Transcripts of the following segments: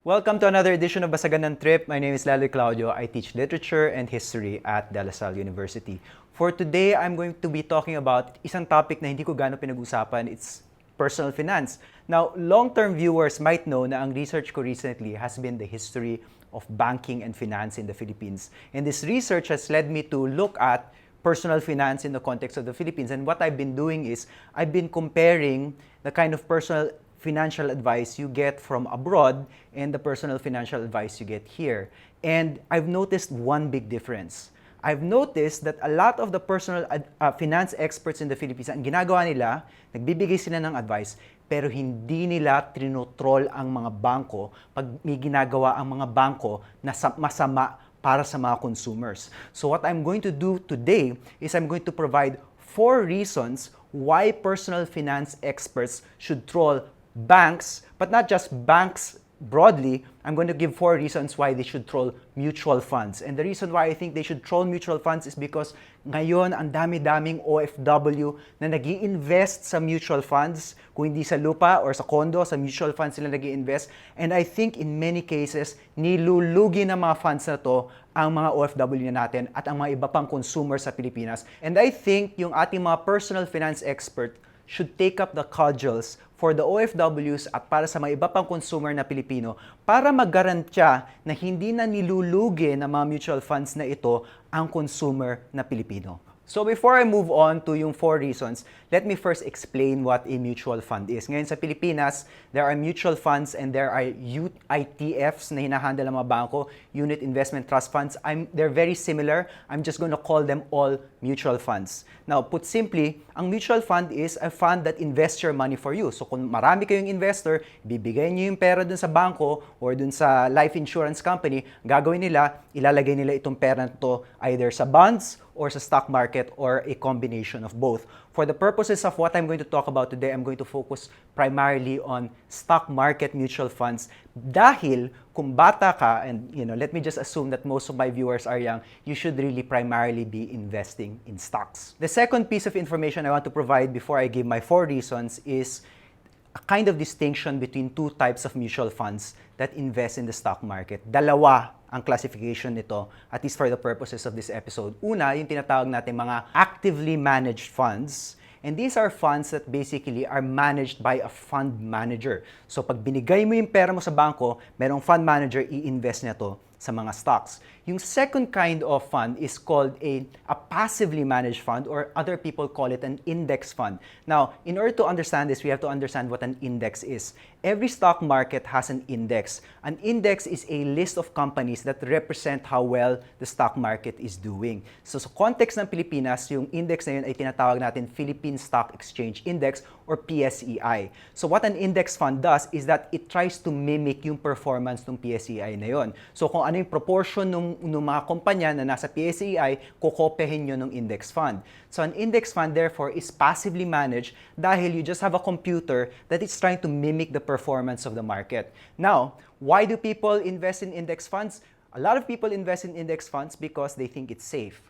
Welcome to another edition of Basagan ng Trip. My name is Leloy Claudio. I teach literature and history at De La Salle University. For today, I'm going to be talking about isang topic na hindi ko gaano pinag-usapan. It's personal finance. Now, long-term viewers might know na ang research ko recently has been the history of banking and finance in the Philippines. And this research has led me to look at personal finance in the context of the Philippines. And what I've been doing is I've been comparing the kind of personal financial advice you get from abroad and the personal financial advice you get here. And I've noticed one big difference. I've noticed that a lot of the personal finance experts in the Philippines, ang ginagawa nila, nagbibigay sila ng advice, pero hindi nila trinotroll ang mga bangko pag may ginagawa ang mga bangko na masama para sa mga consumers. So what I'm going to do today is I'm going to provide 4 reasons why personal finance experts should troll banks, but not just banks broadly. I'm going to give 4 reasons why they should troll mutual funds. And the reason why I think they should troll mutual funds is because ngayon ang dami-daming OFW na nag-i-invest sa mutual funds, kung hindi sa lupa or sa condo, sa mutual funds sila nag-i-invest. And I think in many cases, nilulugi ng mga funds na to ang mga OFW na natin at ang mga iba pang consumers sa Pilipinas. And I think yung ating mga personal finance expert should take up the cudgels for the OFWs at para sa mga iba pang consumer na Pilipino para mag-garantya na hindi na nilulugi ng mga mutual funds na ito ang consumer na Pilipino. So before I move on to yung 4 reasons, let me first explain what a mutual fund is. Ngayon sa Pilipinas, there are mutual funds and there are UITFs na hinahandle ng mga bangko, Unit Investment Trust Funds. They're very similar. I'm just going to call them all mutual funds. Now, put simply, ang mutual fund is a fund that invests your money for you. So kung marami kayong investor, bibigay niyo yung pera dun sa bangko or dun sa life insurance company, gagawin nila, ilalagay nila itong pera to either sa bonds or sa stock market or a combination of both. For the purposes of what I'm going to talk about today, I'm going to focus primarily on stock market mutual funds dahil kung bata ka, and let me just assume that most of my viewers are young, you should really primarily be investing in stocks. The second piece of information I want to provide before I give my 4 reasons is a kind of distinction between 2 types of mutual funds that invest in the stock market. Dalawa ang classification nito, at least for the purposes of this episode. Una, yung tinatawag natin mga actively managed funds. And these are funds that basically are managed by a fund manager. So pag binigay mo yung pera mo sa bangko, merong fund manager, i-invest niya to sa mga stocks. Yung second kind of fund is called a passively managed fund, or other people call it an index fund. Now, in order to understand this, we have to understand what an index is. Every stock market has an index. An index is a list of companies that represent how well the stock market is doing. So sa context ng Pilipinas, yung index na yun ay tinatawag natin Philippine Stock Exchange Index or PSEI. So what an index fund does is that it tries to mimic yung performance ng PSEI na yun. So kung ano yung proportion ng mga kumpanya na nasa PSEI, kokopyahin nyo ng index fund. So an index fund therefore is passively managed dahil you just have a computer that is trying to mimic the performance of the market. Now, why do people invest in index funds? A lot of people invest in index funds because they think it's safe.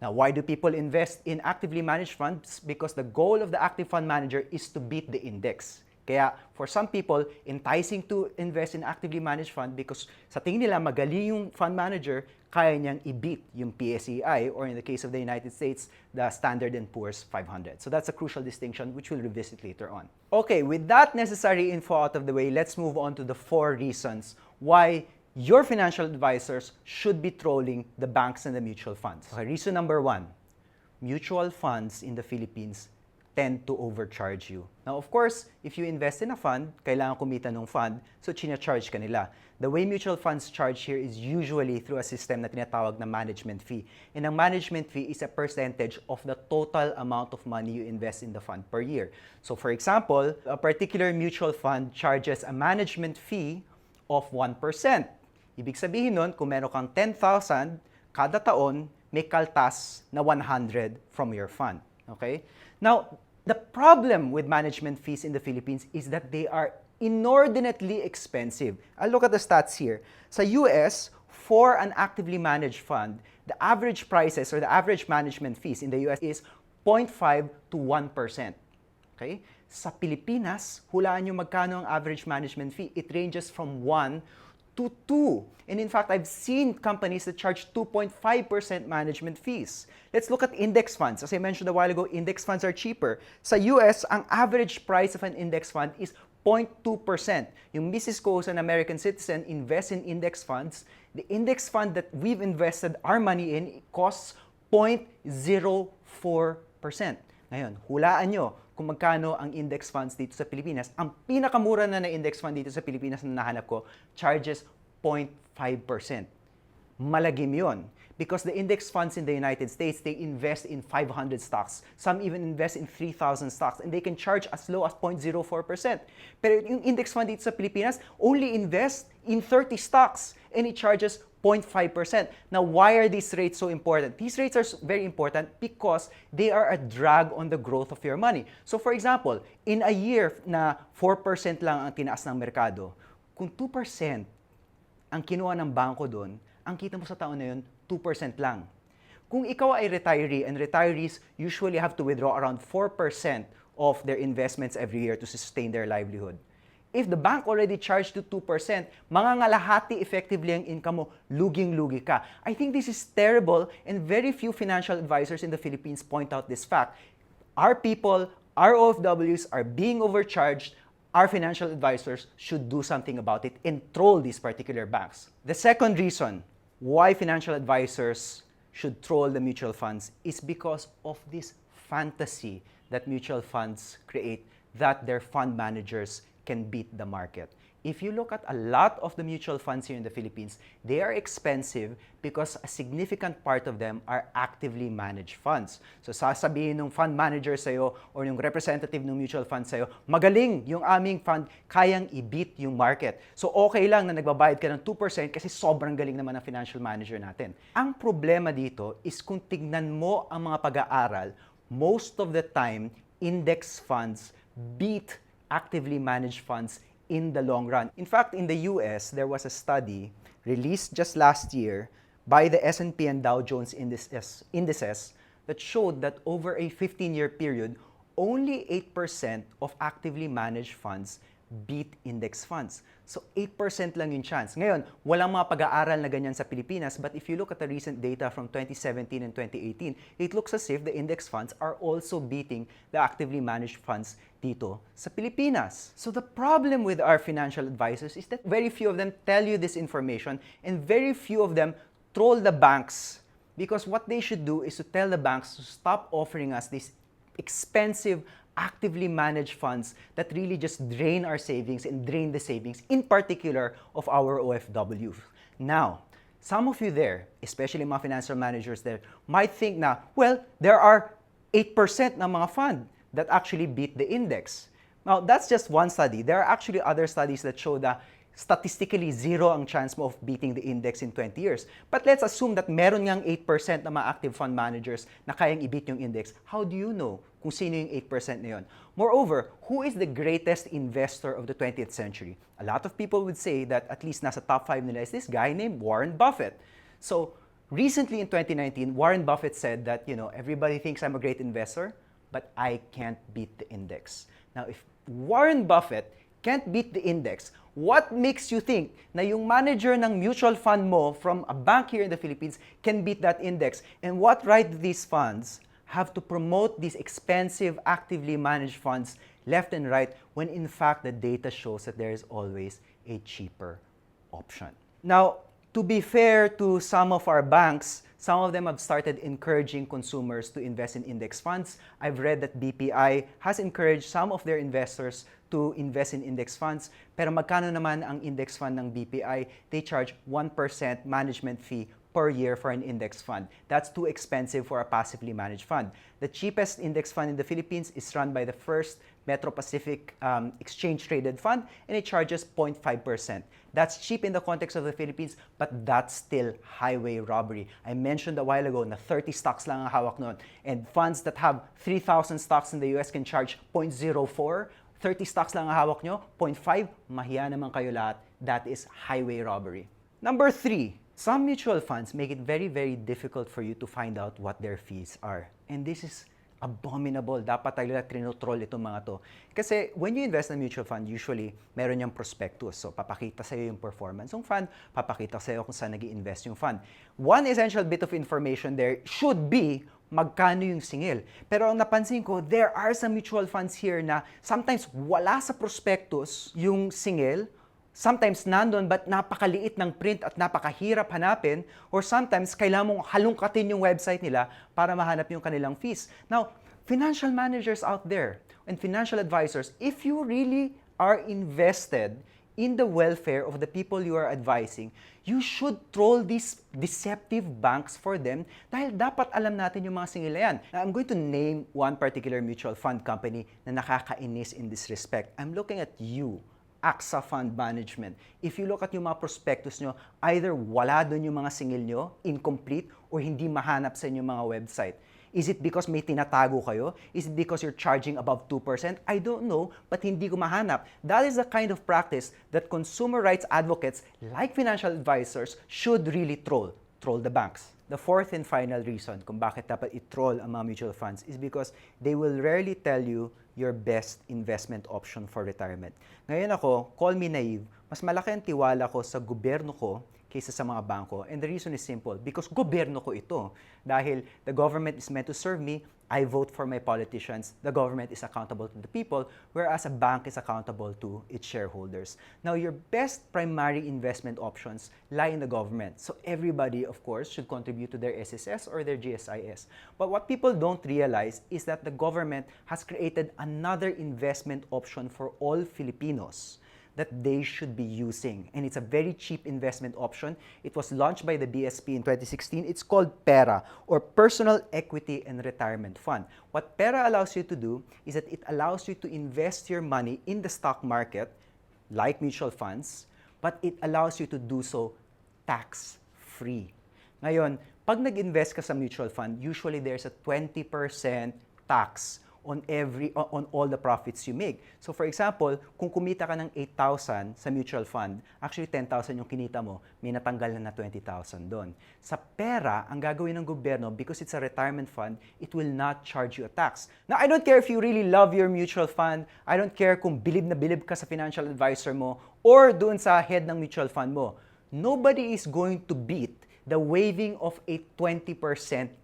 Now, why do people invest in actively managed funds? Because the goal of the active fund manager is to beat the index. Kaya for some people, enticing to invest in actively managed fund because sa tingin nila magaling yung fund manager, kaya niyang i-beat yung PSEI, or in the case of the United States, the Standard & Poor's 500. So that's a crucial distinction which we'll revisit later on. Okay, with that necessary info out of the way, let's move on to the 4 reasons why your financial advisors should be trolling the banks and the mutual funds. Okay, reason number 1, mutual funds in the Philippines tend to overcharge you. Now, of course, if you invest in a fund, kailangan kumita ng fund, so charge ka nila. The way mutual funds charge here is usually through a system na tinatawag na management fee. And ang management fee is a percentage of the total amount of money you invest in the fund per year. So for example, a particular mutual fund charges a management fee of 1%. Ibig sabihin nun, kung meron kang 10,000, kada taon, may kaltas na 100 from your fund. Okay? Now, the problem with management fees in the Philippines is that they are inordinately expensive. I'll look at the stats here. Sa US, for an actively managed fund, the average prices or the average management fees in the US is 0.5 to 1%. Okay? Sa Pilipinas, hulaan nyo magkano ang average management fee. It ranges from 1 to 2. And in fact, I've seen companies that charge 2.5% management fees. Let's look at index funds. As I mentioned a while ago, index funds are cheaper. Sa US, ang average price of an index fund is 0.2%. Yung Mrs. Ko, who's an American citizen, invests in index funds. The index fund that we've invested our money in costs 0.04%. Ngayon, hulaan nyo kung magkano ang index funds dito sa Pilipinas. Ang pinakamura na index fund dito sa Pilipinas na nahanap ko, charges 0.5%. Malagim yun. Because the index funds in the United States, they invest in 500 stocks. Some even invest in 3,000 stocks. And they can charge as low as 0.04%. Pero yung index fund dito sa Pilipinas only invest in 30 stocks. And it charges 0.5%. Now, why are these rates so important? These rates are very important because they are a drag on the growth of your money. So for example, in a year na 4% lang ang tinaas ng merkado, kung 2% ang kinuha ng bangko doon, ang kita mo sa taon na yun, 2% lang. Kung ikaw ay retiree, and retirees usually have to withdraw around 4% of their investments every year to sustain their livelihood. If the bank already charged you 2%, mangangalahati effectively ang income mo, luging-lugi ka. I think this is terrible, and very few financial advisors in the Philippines point out this fact. Our people, our OFWs are being overcharged. Our financial advisors should do something about it and troll these particular banks. The second reason why financial advisors should troll the mutual funds is because of this fantasy that mutual funds create, that their fund managers can beat the market. If you look at a lot of the mutual funds here in the Philippines, they are expensive because a significant part of them are actively managed funds. So sasabihin ng fund manager sa'yo or yung representative ng mutual fund sa'yo, magaling yung aming fund, kayang i-beat yung market. So okay lang na nagbabayad ka ng 2% kasi sobrang galing naman ng financial manager natin. Ang problema dito is kung tignan mo ang mga pag-aaral, most of the time, index funds beat actively managed funds in the long run. In fact, in the US, there was a study released just last year by the S&P and Dow Jones indices that showed that over a 15-year period, only 8% of actively managed funds beat index funds. So 8% lang yung chance. Ngayon, walang mga pag-aaral na ganyan sa Pilipinas, but if you look at the recent data from 2017 and 2018, it looks as if the index funds are also beating the actively managed funds dito sa Pilipinas. So the problem with our financial advisors is that very few of them tell you this information and very few of them troll the banks, because what they should do is to tell the banks to stop offering us these expensive actively managed funds that really just drain our savings and drain the savings, in particular, of our OFWs. Now, some of you there, especially mga financial managers there, might think na, well, there are 8% ng mga fund that actually beat the index. Now, that's just one study. There are actually other studies that show that statistically zero ang chance mo of beating the index in 20 years. But let's assume that meron ngang 8% na mga active fund managers na kayang i-beat yung index. How do you know kung sino yung 8% na yun? Moreover, who is the greatest investor of the 20th century? A lot of people would say that at least nasa top 5 nila is this guy named Warren Buffett. So, recently in 2019, Warren Buffett said that, everybody thinks I'm a great investor, but I can't beat the index. Now, if Warren Buffett can't beat the index, what makes you think na yung manager ng mutual fund mo from a bank here in the Philippines can beat that index? And what right do these funds have to promote these expensive, actively managed funds left and right when in fact the data shows that there is always a cheaper option? Now, to be fair to some of our banks, some of them have started encouraging consumers to invest in index funds. I've read that BPI has encouraged some of their investors to invest in index funds. Pero magkano naman ang index fund ng BPI? They charge 1% management fee per year for an index fund. That's too expensive for a passively managed fund. The cheapest index fund in the Philippines is run by the First Metro Pacific exchange-traded fund, and it charges 0.5%. That's cheap in the context of the Philippines, but that's still highway robbery. I mentioned a while ago na 30 stocks lang ang hawak nun, and funds that have 3,000 stocks in the US can charge 0.04. 30 stocks lang ang hawak nyo, 0.5, mahiya naman kayo lahat. That is highway robbery. Number 3, some mutual funds make it very, very difficult for you to find out what their fees are. And this is abominable. Dapat talaga trinotroll itong mga to. Kasi when you invest in a mutual fund, usually meron yung prospectus. So papakita sa'yo yung performance ng fund, papakita sa'yo kung saan nag-i-invest yung fund. One essential bit of information there should be magkano yung singil. Pero ang napansin ko, there are some mutual funds here na sometimes wala sa prospectus yung singil, sometimes nandun but napakaliit ng print at napakahirap hanapin, or sometimes kailangan mong halungkatin yung website nila para mahanap yung kanilang fees. Now, financial managers out there and financial advisors, if you really are invested in the welfare of the people you are advising, you should troll these deceptive banks for them dahil dapat alam natin yung mga singil na yan. Now, I'm going to name one particular mutual fund company na nakakainis in this respect. I'm looking at you, AXA Fund Management. If you look at yung mga prospectus nyo, either wala doon yung mga singil nyo, incomplete, or hindi mahanap sa inyong mga website. Is it because may tinatago kayo? Is it because you're charging above 2%? I don't know, but hindi ko mahanap. That is the kind of practice that consumer rights advocates like financial advisors should really troll the banks. The fourth and final reason kung bakit dapat i-troll ang mga mutual funds is because they will rarely tell you your best investment option for retirement. Ngayon ako, call me naive, mas malaki ang tiwala ko sa gobyerno ko kaysa sa mga bangko. And the reason is simple, because gobyerno ko ito. Dahil the government is meant to serve me, I vote for my politicians, the government is accountable to the people, whereas a bank is accountable to its shareholders. Now, your best primary investment options lie in the government. So everybody, of course, should contribute to their SSS or their GSIS. But what people don't realize is that the government has created another investment option for all Filipinos that they should be using. And it's a very cheap investment option. It was launched by the BSP in 2016. It's called PERA, or Personal Equity and Retirement Fund. What PERA allows you to do is that it allows you to invest your money in the stock market, like mutual funds, but it allows you to do so tax-free. Ngayon, pag nag-invest ka sa mutual fund, usually there's a 20% tax on all the profits you make. So for example, kung kumita ka ng 8,000 sa mutual fund, actually 10,000 yung kinita mo, may natanggal na 20,000 doon. Sa pera, ang gagawin ng gobyerno, because it's a retirement fund, it will not charge you a tax. Now, I don't care if you really love your mutual fund, I don't care kung bilib na bilib ka sa financial advisor mo, or doon sa head ng mutual fund mo. Nobody is going to beat the waiving of a 20%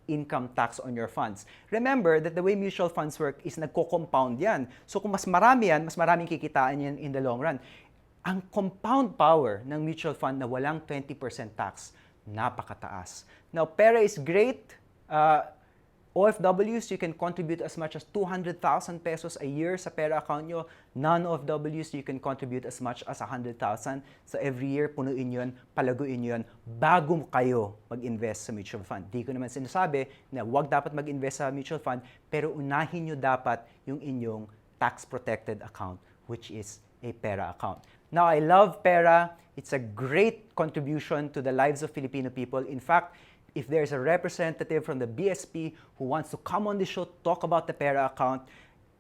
income tax on your funds. Remember that the way mutual funds work is nagko-compound yan. So kung mas marami yan, mas maraming kikitaan yan in the long run. Ang compound power ng mutual fund na walang 20% tax, napakataas. Now, pera is great. OFWs, you can contribute as much as 200,000 pesos a year sa pera account nyo. Non-OFWs, you can contribute as much as 100,000. So every year, punuin yun, palaguin yun, bago kayo mag-invest sa mutual fund. Di ko naman sinasabi na huwag dapat mag-invest sa mutual fund, pero unahin nyo dapat yung inyong tax-protected account, which is a pera account. Now, I love pera. It's a great contribution to the lives of Filipino people. In fact, if there's a representative from the BSP who wants to come on the show, talk about the pera account,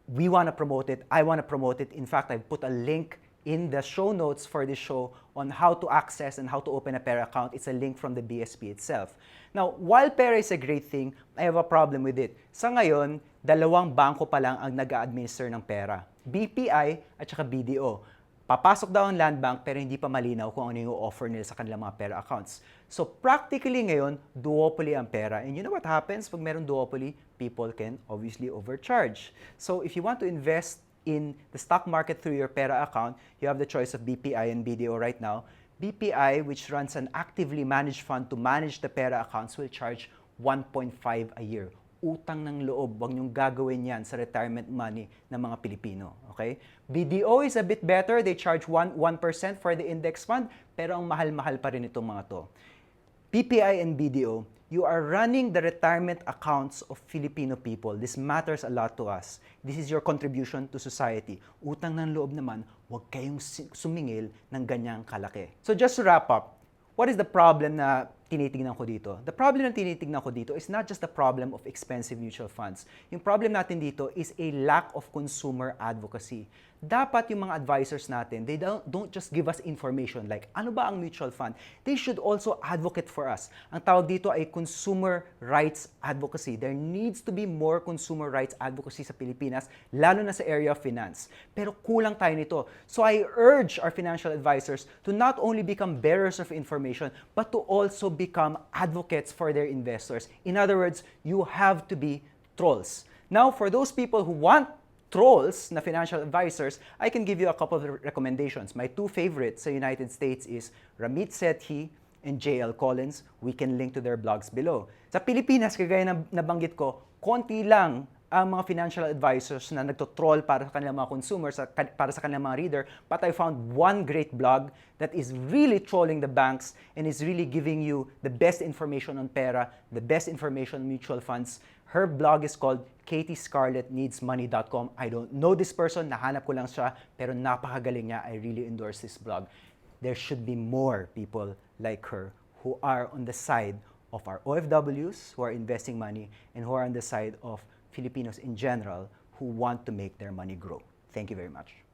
we want to promote it. I want to promote it. In fact, I've put a link in the show notes for this show on how to access and how to open a pera account. It's a link from the BSP itself. Now, while pera is a great thing, I have a problem with it. Sa ngayon, dalawang bangko pa lang ang nag-a-administer ng pera. BPI at saka BDO. Papasok daw ang land bank pero hindi pa malinaw kung ano yung offer nila sa kanilang mga pera accounts. So practically ngayon, duopoly ang pera. And you know what happens pag meron duopoly? People can obviously overcharge. So if you want to invest in the stock market through your pera account, you have the choice of BPI and BDO right now. BPI, which runs an actively managed fund to manage the pera accounts, will charge 1.5 a year. Utang ng loob, huwag niyong gagawin yan sa retirement money ng mga Pilipino. Okay? BDO is a bit better. They charge 1% for the index fund, pero ang mahal-mahal pa rin itong mga to. BPI and BDO, you are running the retirement accounts of Filipino people. This matters a lot to us. This is your contribution to society. Utang ng loob naman, huwag kayong sumingil ng ganyang kalaki. So just to wrap up, what is the problem na tinitignan ko dito? The problem na tinitignan ko dito is not just the problem of expensive mutual funds. Yung problem natin dito is a lack of consumer advocacy. Dapat yung mga advisors natin, they don't just give us information like, ano ba ang mutual fund? They should also advocate for us. Ang tawag dito ay consumer rights advocacy. There needs to be more consumer rights advocacy sa Pilipinas, lalo na sa area of finance. Pero kulang tayo nito. So I urge our financial advisors to not only become bearers of information, but to also become advocates for their investors. In other words, you have to be trolls. Now, for those people who want trolls na financial advisors, I can give you a couple of recommendations. My two favorites sa United States is Ramit Sethi and J.L. Collins. We can link to their blogs below. Sa Pilipinas, kagaya na nabanggit ko, konti lang ang mga financial advisors na nagtotroll para sa kanilang mga consumers, para sa kanilang mga reader. But I found one great blog that is really trolling the banks and is really giving you the best information on pera, the best information on mutual funds. Her blog is called KatieScarlettNeedsMoney.com. I don't know this person, nahanap ko lang siya, pero napakagaling niya. I really endorse this blog. There should be more people like her who are on the side of our OFWs who are investing money and who are on the side of Filipinos in general who want to make their money grow. Thank you very much.